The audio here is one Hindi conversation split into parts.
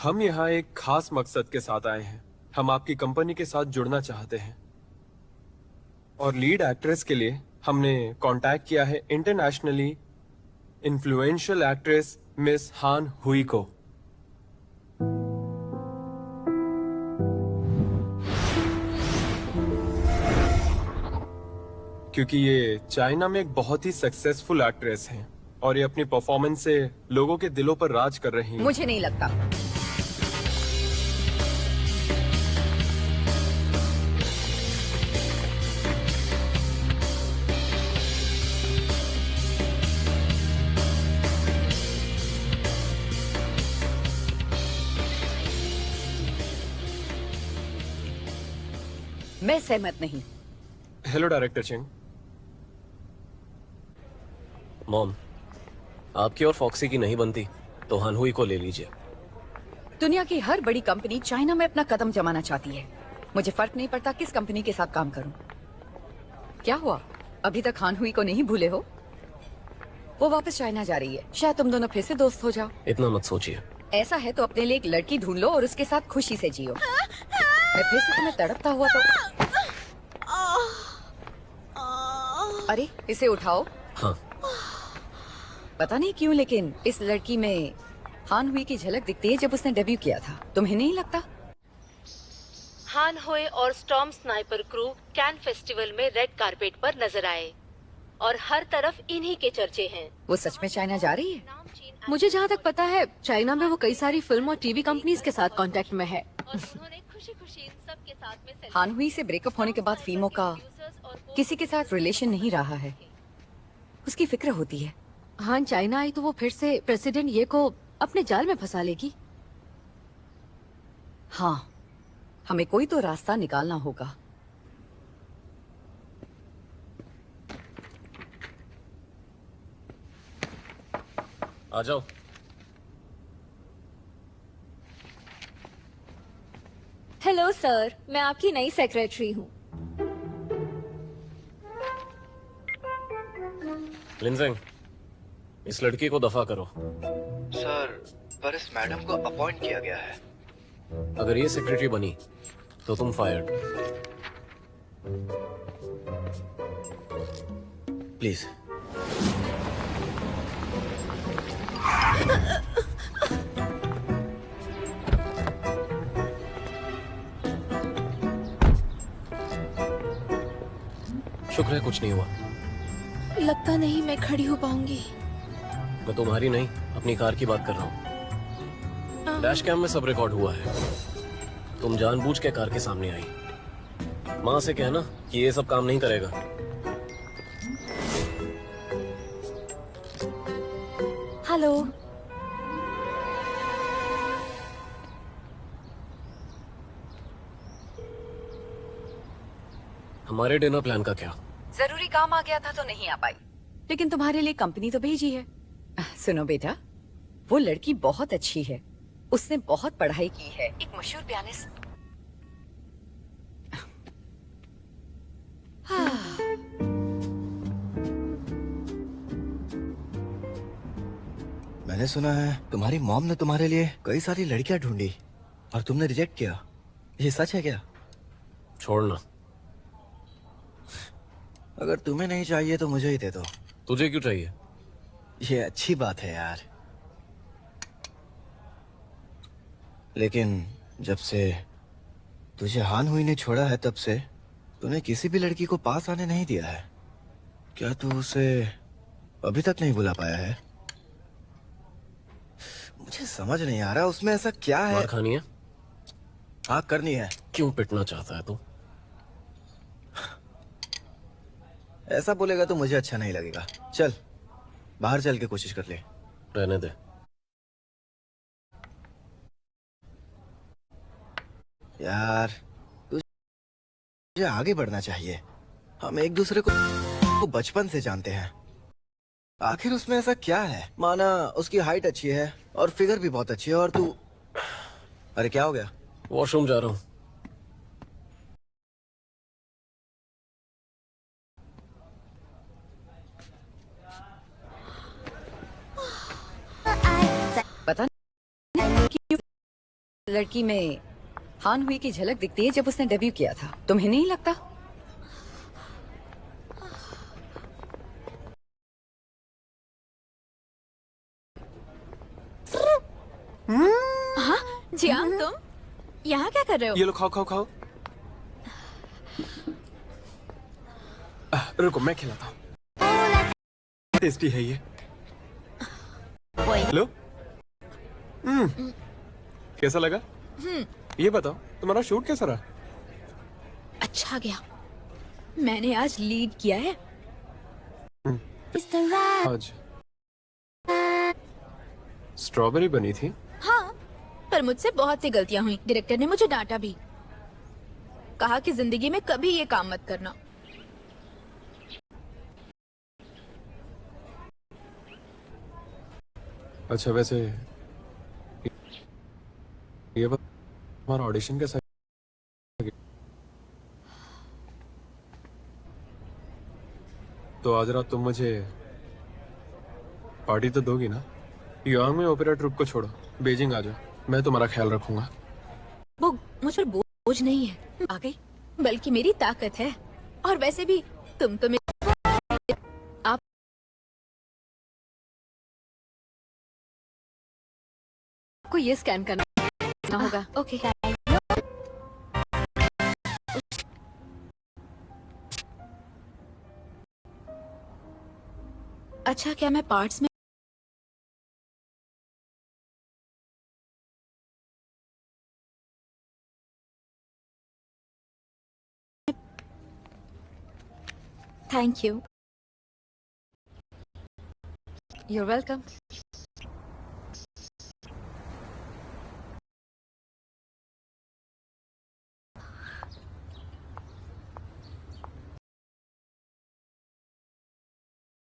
हम यहाँ एक खास मकसद के साथ आए हैं। हम आपकी कंपनी के साथ जुड़ना चाहते हैं और लीड एक्ट्रेस के लिए हमने कांटेक्ट किया है इंटरनेशनली इन्फ्लुएंशियल एक्ट्रेस मिस हान हुई को। क्योंकि ये चाइना में एक बहुत ही सक्सेसफुल एक्ट्रेस हैं और ये अपनी परफॉर्मेंस से लोगों के दिलों पर राज कर रही हैं। मुझे नहीं लगता। मैं सहमत नहीं। हेलो डायरेक्टर चिंग। मॉम, आपकी और फॉक्सी की नहीं बनती तो हानहुई को ले लीजिए। दुनिया की हर बड़ी कंपनी चाइना में अपना कदम जमाना चाहती है। मुझे फर्क नहीं पड़ता किस कंपनी के साथ काम करूं। क्या हुआ, अभी तक हानहुई को नहीं भूले हो? वो वापस चाइना जा रही है, शायद तुम दोनों फिर से दोस्त हो जाओ। इतना मत सोचिए। ऐसा है तो अपने लिए एक लड़की ढूंढ लो और उसके साथ खुशी से जियो। मैं फिर से तुम्हें तड़पता हुआ तो अरे इसे उठाओ। हाँ। पता नहीं क्यों लेकिन इस लड़की में हानहुई की झलक दिखती है जब उसने डेब्यू किया था। तुम्हें नहीं लगता? हानहुई और storm sniper crew can festival में रेड कारपेट पर नजर आए और हर तरफ इन्हीं के चर्चे हैं। वो सच में चाइना जा रही है? मुझे जहाँ तक पता है चाइना में वो कई सारी फिल्म और टीवी कंपनीज के साथ कांटेक्ट में है। और उन्होंने खुशी-खुशी इन सब के साथ में सेल्फी हानहुई से ब्रेकअप होने के बाद फिल्मों का किसी के साथ रिलेशन नहीं रहा है। उसकी फिक्र होती है। हाँ, चाइना आई तो वो फिर से प्रेसिडेंट ये को अपने जाल में फंसा लेगी। हाँ, हमें कोई तो रास्ता निकालना होगा। आ जाओ। हेलो सर, मैं आपकी नई सेक्रेटरी हूँ। लिंजेंग, इस लड़की को दफा करो। सर, पर इस मैडम को अपॉइंट किया गया है। अगर ये सेक्रेटरी बनी तो तुम फायर्ड। प्लीज। शुक्र है कुछ नहीं हुआ। लगता नहीं मैं खड़ी हो पाऊंगी। मैं तुम्हारी नहीं अपनी कार की बात कर रहा हूँ। डैश कैम में सब रिकॉर्ड हुआ है। तुम जानबूझ के कार के सामने आई। माँ से कहना कि ये सब काम नहीं करेगा। हेलो। हमारे डिनर प्लान का क्या? जरूरी काम आ गया था तो नहीं आ पाई, लेकिन तुम्हारे लिए कंपनी तो भेजी है। सुनो बेटा, वो लड़की बहुत अच्छी है। उसने बहुत पढ़ाई की है, एक मशहूर पियानिस्ट। मैंने सुना है तुम्हारी मॉम ने तुम्हारे लिए कई सारी लड़कियां ढूंढी और तुमने रिजेक्ट किया। ये सच है क्या? छोड़ना। अगर तुम्हें नहीं चाहिए तो मुझे ही दे दो। तुझे क्यों चाहिए? ये अच्छी बात है यार, लेकिन जब से तुझे हानहुई ने छोड़ा है तब से तूने किसी भी लड़की को पास आने नहीं दिया है। क्या तू उसे अभी तक नहीं बुला पाया है? मुझे समझ नहीं आ रहा उसमें ऐसा क्या है। मार खानी है? हाँ करनी है। क्यों पिटना चाहता है तू? ऐसा बोलेगा तो मुझे अच्छा नहीं लगेगा। चल बाहर चल के कोशिश कर ले। रहने दे। यार तुझे आगे बढ़ना चाहिए। हम एक दूसरे को बचपन से जानते हैं। आखिर उसमें ऐसा क्या है? माना उसकी हाइट अच्छी है और फिगर भी बहुत अच्छी है और तू। अरे क्या हो गया? वॉशरूम जा रहा हूँ। पता नहीं क्यों लड़की में हान हुई की झलक दिखती है जब उसने डेब्यू किया था, तुम्हें नहीं लगता? जियांग, तुम यहाँ क्या कर रहे हो? ये लो, खाओ खाओ खाओ। रुको, मैं खिलाता हूँ। टेस्टी है ये। लो। कैसा लगा? ये बताओ, तुम्हारा शूट कैसा रहा? अच्छा गया। मैंने आज लीड किया है। आज स्ट्रॉबेरी बनी थी। हाँ, पर मुझसे बहुत सी गलतियां हुई। डायरेक्टर ने मुझे डांटा भी, कहा कि जिंदगी में कभी ये काम मत करना। अच्छा, वैसे ये बात, हमारा ऑडिशन कैसा गया? तो आज रात तुम मुझे पार्टी तो दोगी ना? यांग में ओपेरा ट्रुप को छोड़ो, बीजिंग आ जाओ, मैं तुम्हारा ख्याल रखूंगा। वो मुझ पर बोझ नहीं है, आ गई? बल्कि मेरी ताकत है। और वैसे भी तुम तो आप आपको ये स्कैन करना होगा। ओके। अच्छा, क्या मैं पार्ट्स में थैंक यू। You're welcome.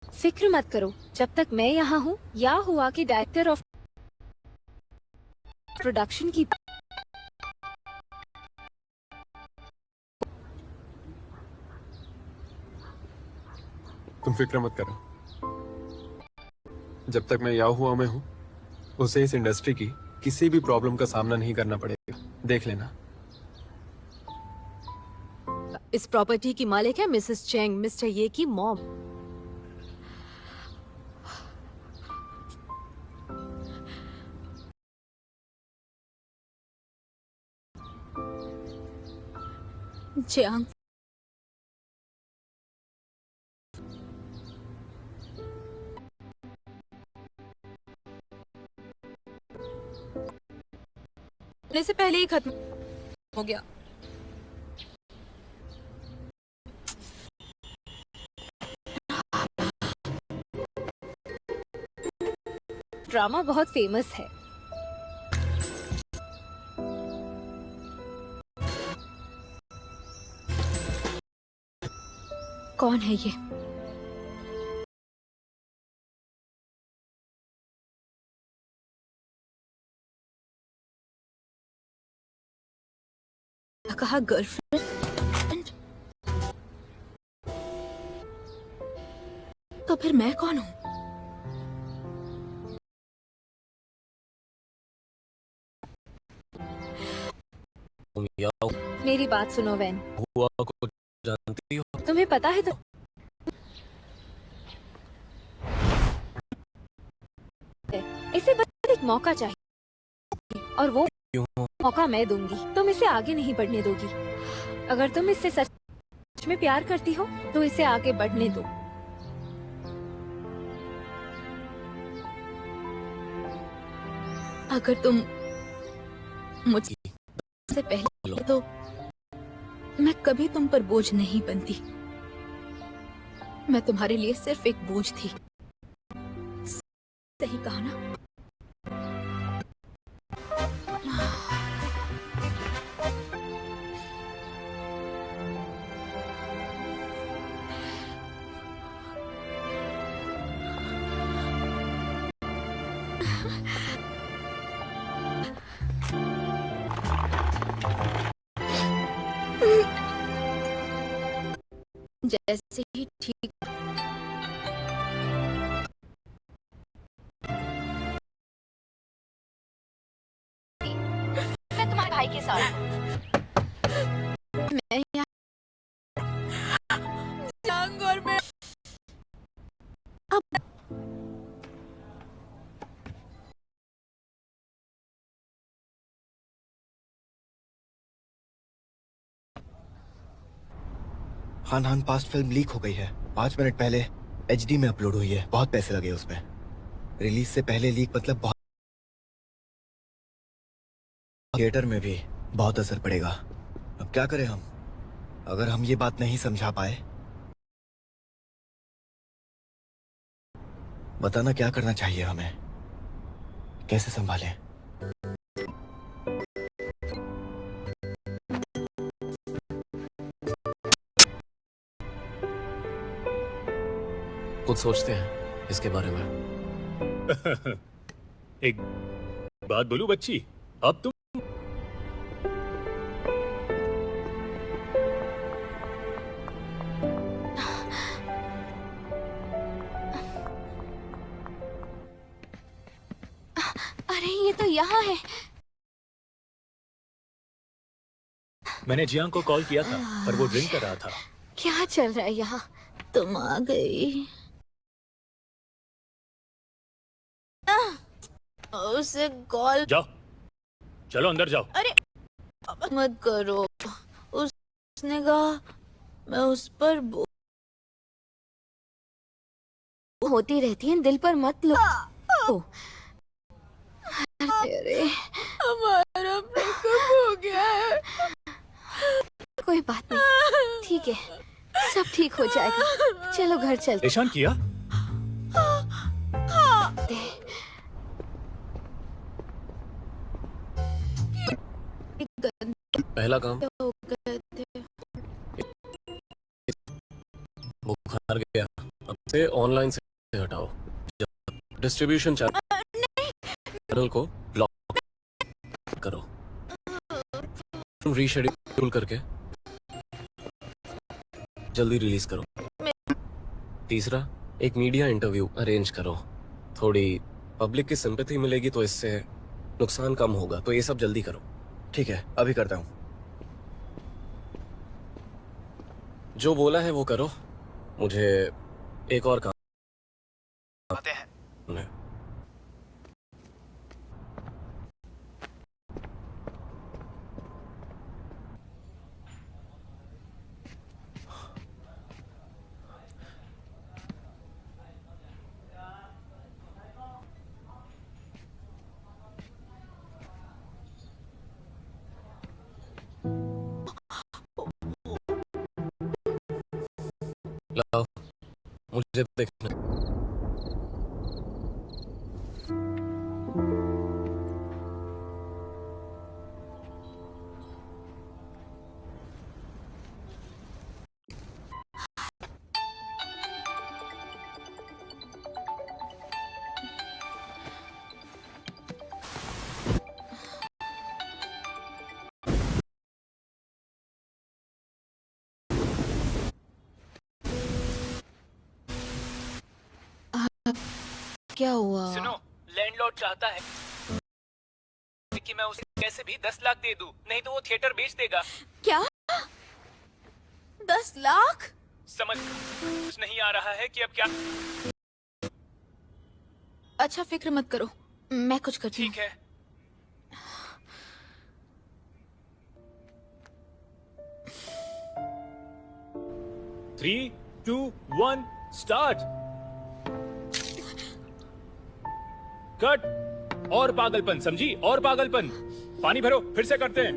फिक्र मत करो, जब तक मैं यहाँ हूँ या हुआ कि डायरेक्टर ऑफ प्रोडक्शन की तुम फिक्र मत करो, जब तक मैं याहुआ में हूँ उसे इस इंडस्ट्री की किसी भी प्रॉब्लम का सामना नहीं करना पड़ेगा। देख लेना। इस प्रॉपर्टी की मालिक है मिसेस चेंग, मिस्टर ये की मॉम। जियांग, से पहले ही खत्म हो गया। ड्रामा बहुत फेमस है। कौन है ये? कहा गर्लफ्रेंड, तो फिर मैं कौन हूँ? तुम याओ मेरी बात सुनो वैन, हुआ को जानती हो? तुम्हें पता है तो इसे बस एक मौका चाहिए और वो क्यों? मौका मैं दूंगी। तुम इसे आगे नहीं बढ़ने दोगी। अगर तुम इससे सच में प्यार करती हो तो इसे आगे बढ़ने दो। अगर तुम मुझसे पहले तो मैं कभी तुम पर बोझ नहीं बनती। मैं तुम्हारे लिए सिर्फ एक बोझ थी। सही कहा ना? जैसे ही ठीक खान हान पास्ट फिल्म लीक हो गई है। 5 मिनट पहले HD में अपलोड हुई है। बहुत पैसे लगे उसमें। रिलीज से पहले लीक मतलब बहुत, थिएटर में भी बहुत असर पड़ेगा। अब क्या करें हम? अगर हम ये बात नहीं समझा पाए, बताना क्या करना चाहिए हमें, कैसे संभालें? कुछ सोचते हैं इसके बारे में। एक बात बोलूं बच्ची, अब तुम अरे ये तो यहाँ है। मैंने जियांग को कॉल किया था पर वो ड्रिंक कर रहा था। क्या चल रहा है यहाँ? तुम आ गई। उसे कॉल जाओ, चलो अंदर जाओ। मत करो। उसने कहा मैं उस पर होती रहती है, दिल पर मत लो। अरे हमारा ब्रेकअप हो गया है। कोई बात नहीं, ठीक है, सब ठीक हो जाएगा। चलो घर चलते ईशान किया? हैं। पहला काम, हो गए थे। बुखार गया, अब से ऑनलाइन से हटाओ। डिस्ट्रीब्यूशन चैनल को ब्लॉक करो, रीशेड्यूल करके जल्दी रिलीज करो। तीसरा, एक मीडिया इंटरव्यू अरेंज करो। थोड़ी पब्लिक की सिंपैथी मिलेगी तो इससे नुकसान कम होगा, तो ये सब जल्दी करो। ठीक है, अभी करता हूँ। जो बोला है वो करो, मुझे एक और काम आते हैं। है। लाओ, मुझे देखना। क्या हुआ? सुनो, लैंडलॉर्ड चाहता है कि मैं उसे कैसे भी 10 लाख दे दूं, नहीं तो वो थिएटर बेच देगा। क्या? 10 लाख? समझ नहीं आ रहा है कि अब क्या। अच्छा फिक्र मत करो, मैं कुछ करती हूँ। ठीक है, three, two, one, start. Cut. और पागलपन, समझी? और पागलपन। पानी भरो, फिर से करते हैं।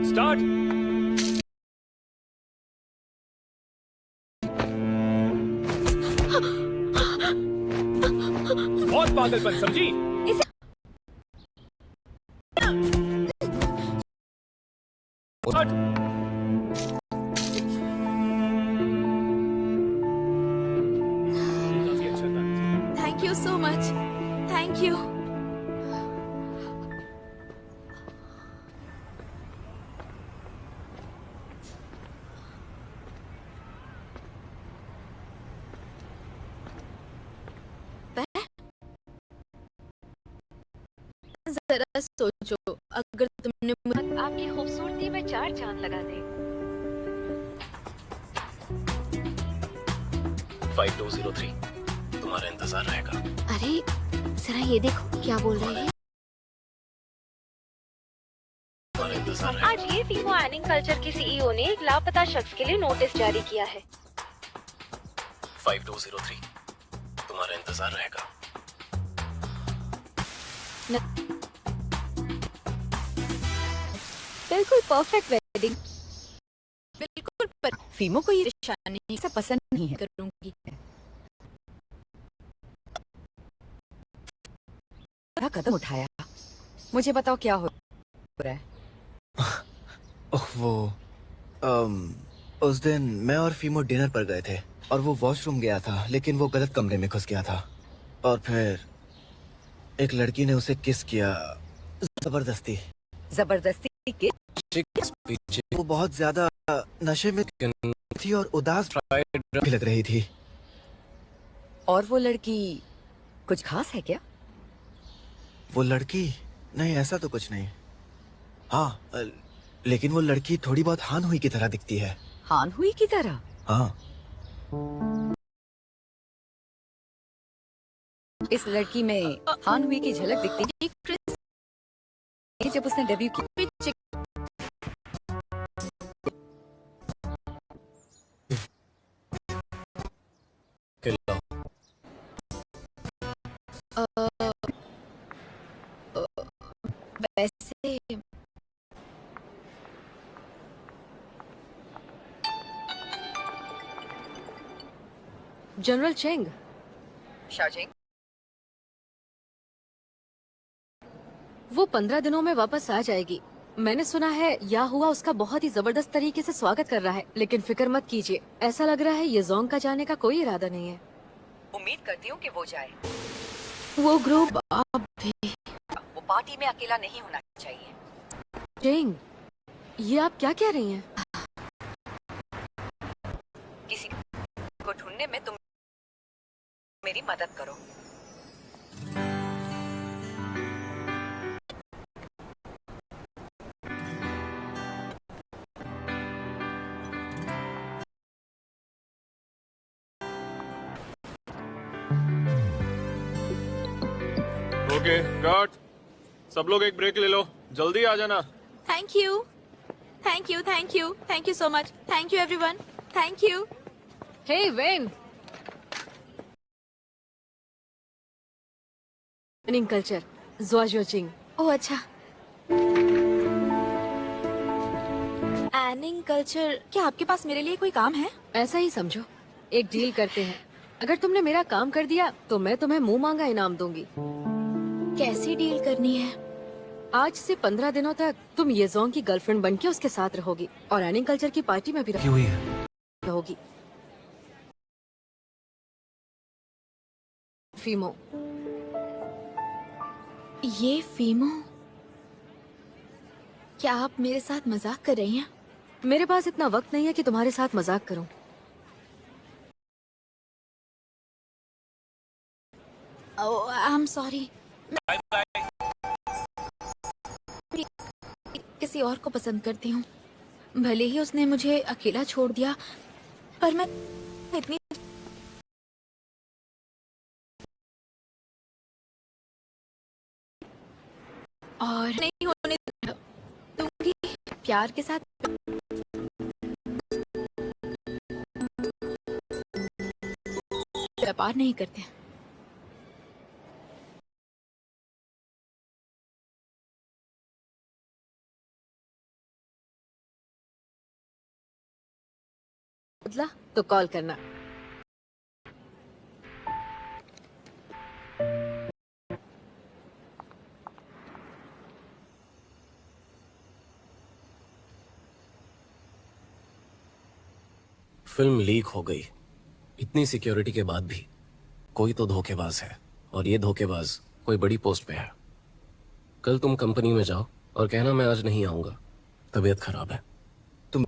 स्टार्ट। और पागलपन, समझी? कट। काफी अच्छा था। Thank you so much, thank you. जरा सोचो, अगर तुमने आपकी खूबसूरती में 4 चांद लगा दे। 5203 तुम्हारा इंतजार रहेगा। अरे जरा ये देखो क्या बोल रहे हैं। तुम्हारा इंतजार है। आज ये फीमो एनिंग कल्चर की सीईओ ने एक लापता शख्स के लिए नोटिस जारी किया है। 5203 तुम्हारा इंतजार रहेगा। बिल्कुल परफेक्ट वेडिंग। बिल्कुल पर फीमो को ये शानी से पसंद नहीं है करूंगी। बड़ा कदम उठाया। मुझे बताओ क्या हो रहा है। ओह वो उस दिन मैं और फीमो डिनर पर गए थे और वो वॉशरूम गया था, लेकिन वो गलत कमरे में घुस गया था और फिर एक लड़की ने उसे किस किया जबरदस्ती। जबरदस्ती के पीछे वो बहुत ज्यादा नशे में थी और उदास भी लग रही थी। और वो लड़की कुछ खास है क्या? वो लड़की? नहीं, ऐसा तो कुछ नहीं। हाँ, लेकिन वो लड़की थोड़ी बहुत हान हुई की तरह दिखती है। हान हुई की तरह? हाँ। इस लड़की में हान हुई की झलक दिखती है जब उसने डेब्यू किया। खिलाओ। वैसे जनरल चेंग, शाजिंग वो 15 दिनों में वापस आ जाएगी। मैंने सुना है या हुआ उसका बहुत ही जबरदस्त तरीके से स्वागत कर रहा है, लेकिन फिक्र मत कीजिए, ऐसा लग रहा है ये जोंग का जाने का कोई इरादा नहीं है। उम्मीद करती हूँ कि वो जाए। वो ग्रुप आप भी वो पार्टी में अकेला नहीं होना चाहिए। चेंग, ये आप क्या कह रही हैं? किसी को ढूंढने में तुम मेरी मदद करो। Okay cut. सब लोग एक ब्रेक ले लो, जल्दी आ जाना। Thank you, thank you, thank you, thank you so much, thank you everyone, thank you. Hey वेन, एनिंग कल्चर ज़ुआजोचिंग। ओह अच्छा। एनिंग कल्चर, क्या आपके पास मेरे लिए कोई काम है? ऐसा ही समझो, एक डील करते हैं। अगर तुमने मेरा काम कर दिया तो मैं तुम्हें मुंह मांगा इनाम दूंगी। कैसी डील करनी है? आज से 15 दिनों तक तुम ये जोंग की गर्लफ्रेंड बनके उसके साथ रहोगी और एनिंग कल्चर की पार्टी में भी हुई है। रहोगी। फीमो, ये फीमो, क्या आप मेरे साथ मजाक कर रही हैं? मेरे पास इतना वक्त नहीं है कि तुम्हारे साथ मजाक करूं। ओह आई एम सॉरी। किसी और को पसंद करती हूँ। भले ही उसने मुझे अकेला छोड़ दिया, पर मैं इतनी और नहीं होने दूंगी। प्यार के साथ व्यापार नहीं करते। बदला तो कॉल करना। फिल्म लीक हो गई, इतनी सिक्योरिटी के बाद भी कोई तो धोखेबाज है, और ये धोखेबाज कोई बड़ी पोस्ट पे है। कल तुम कंपनी में जाओ और कहना मैं आज नहीं आऊंगा, तबीयत खराब है। तुम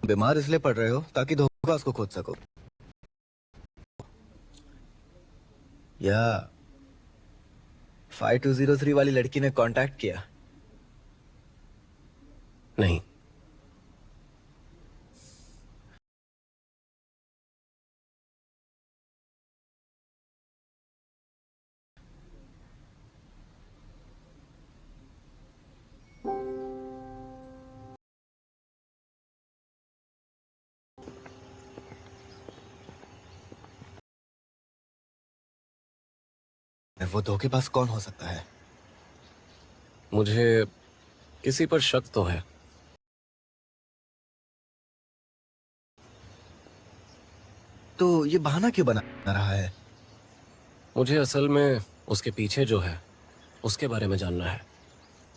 बीमार इसलिए पड़ रहे हो ताकि धोखेबाज को खोज सको, या 5203 वाली लड़की ने कांटेक्ट किया? नहीं, वो धोखेबाज कौन हो सकता है? मुझे किसी पर शक तो है। तो ये बहाना क्यों बना रहा है? मुझे असल में उसके पीछे जो है उसके बारे में जानना है।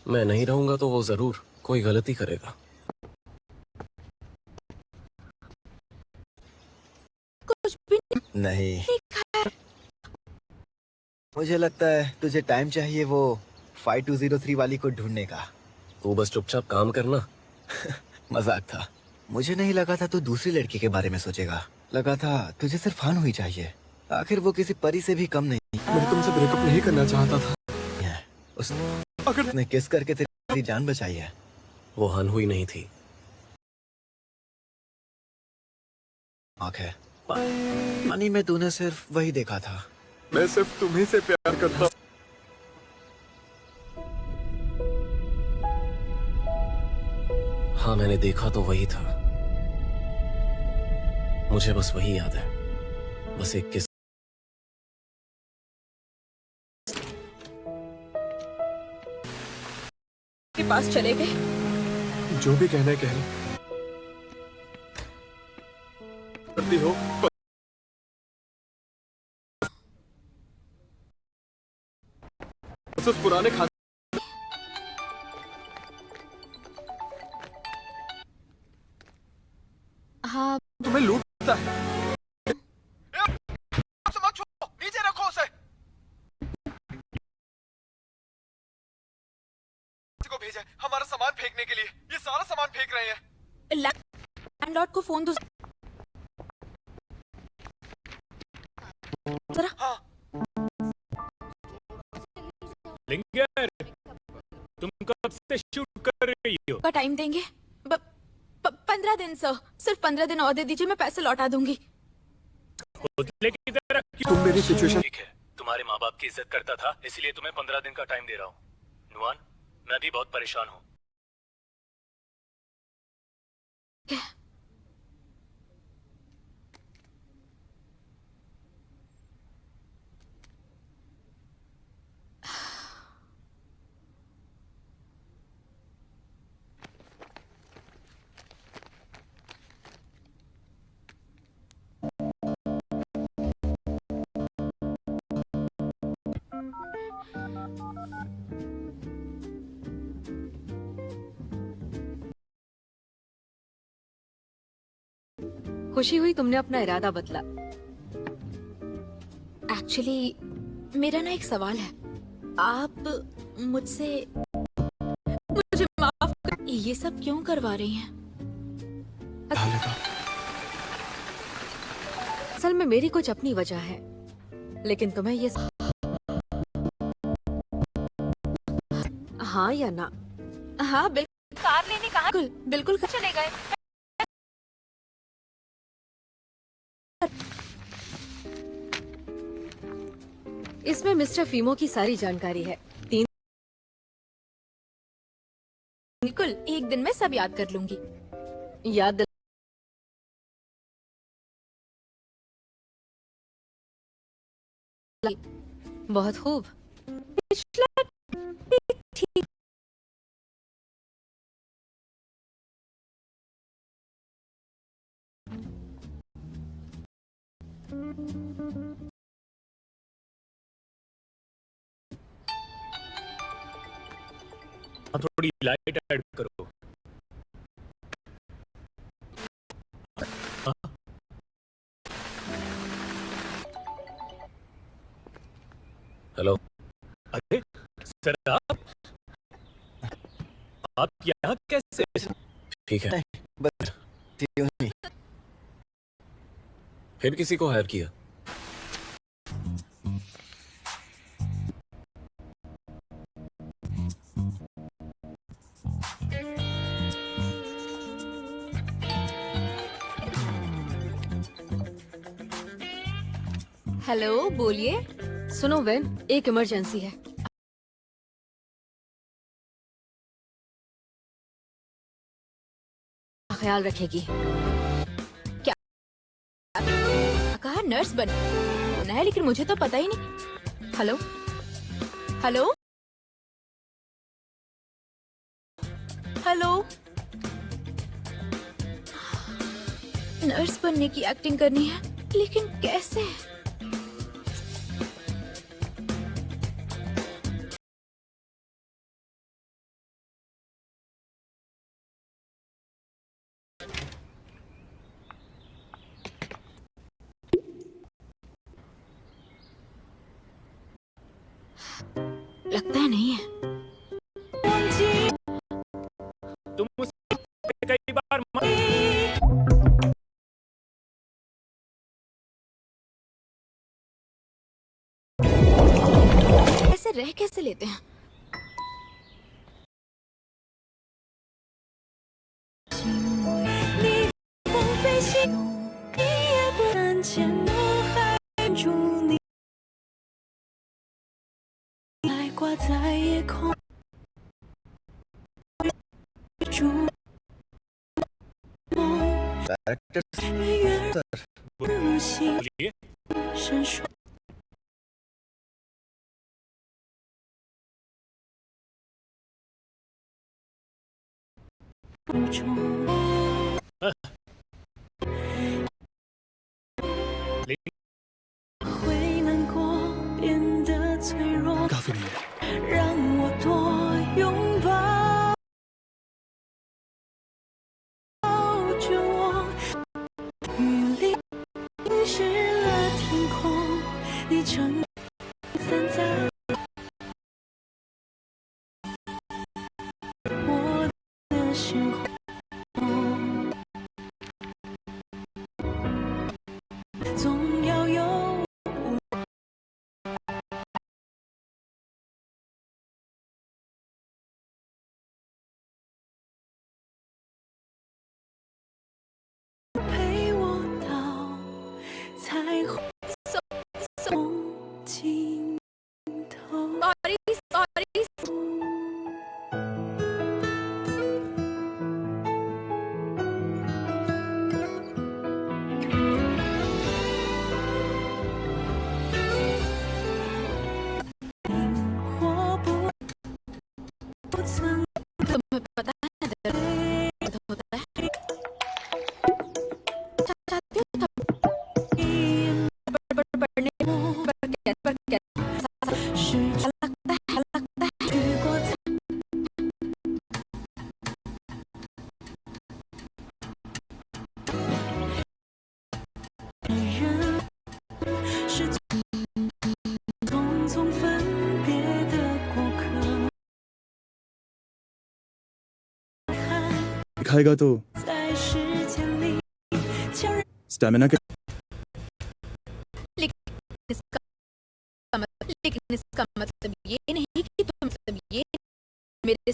मैं नहीं रहूंगा तो वो जरूर कोई गलती करेगा। कुछ भी नहीं, मुझे लगता है तुझे टाइम चाहिए वो 5203 वाली को ढूंढने का। तू बस चुपचाप काम करना। मजाक था। मुझे नहीं लगा था तू दूसरी लड़की के बारे में सोचेगा। लगा था तुझे सिर्फ हान हुई चाहिए। आखिर वो किसी परी से भी कम नहीं मैं तुमसे ब्रेकअप नहीं करना चाहता था। है। उसने किस करके तेरी जान बचाई है। वो हन हुई नहीं थी। आँख है। पानी में तूने सिर्फ वही देखा था। मैं सिर्फ तुम्ही से प्यार करता। हाँ, मैंने देखा तो वही था। मुझे बस वही याद है। बस एक किस के पास चले गए। जो भी कहना है कह लो। करती हो बस उस पुराने खाने हाँ, तुम्हें लूटता है। नीचे रखो उसे। को भेजा है हमारा सामान फेंकने के लिए। ये सारा सामान फेंक रहे हैं। लैंडलॉर्ड को फोन दो जरा। हाँ, लिंगर, तुम कब से शूट कर रही हो? का टाइम देंगे? 15 दिन सर, सिर्फ 15 दिन और दे दीजिए, मैं पैसे लौटा दूंगी। पुतले की तरह क्यों? तुम मेरी सिचुएशन ठीक है, तुम्हारे माँ बाप की इज्जत करता था, इसलिए तुम्हें 15 दिन का टाइम दे रहा हूँ। नुआन, मैं भी बहुत परेशान हूँ। खुशी हुई तुमने अपना इरादा बदला। एक्चुअली मेरा ना एक सवाल है। आप मुझसे मुझे माफ कर, ये सब क्यों करवा रही हैं? असल में मेरी कुछ अपनी वजह है, लेकिन तुम्हें ये हाँ या ना? हाँ बिल्कुल। कार लेने कहाँ? बिल्कुल चले गए। इसमें मिस्टर फीमो की सारी जानकारी है। बिल्कुल, एक दिन में सब याद कर लूंगी। याद बहुत खूब। पिछला ठीक। थोड़ी लाइट ऐड करो। हेलो। अरे सर, आप यहाँ कैसे? ठीक है, बस यूं ही। फिर किसी को हायर किया? हेलो, बोलिए। सुनो वेन, एक इमरजेंसी है। ख्याल रखेगी। कहा नर्स बनना है, लेकिन मुझे तो पता ही नहीं। Hello, hello hello. नर्स बनने की एक्टिंग करनी है, लेकिन कैसे? लगता है नहीं है। तुम मुझसे कई बार ऐसे रह कैसे लेते हैं? बोलिए। काफी नहीं है। तुम्हें पता है दर्द होता है? चाहती हूँ पढ़ने पर लगता है। दिखाएगा तो स्टैमिना के लेकिन इसका मतलब ये नहीं कि तुम मेरे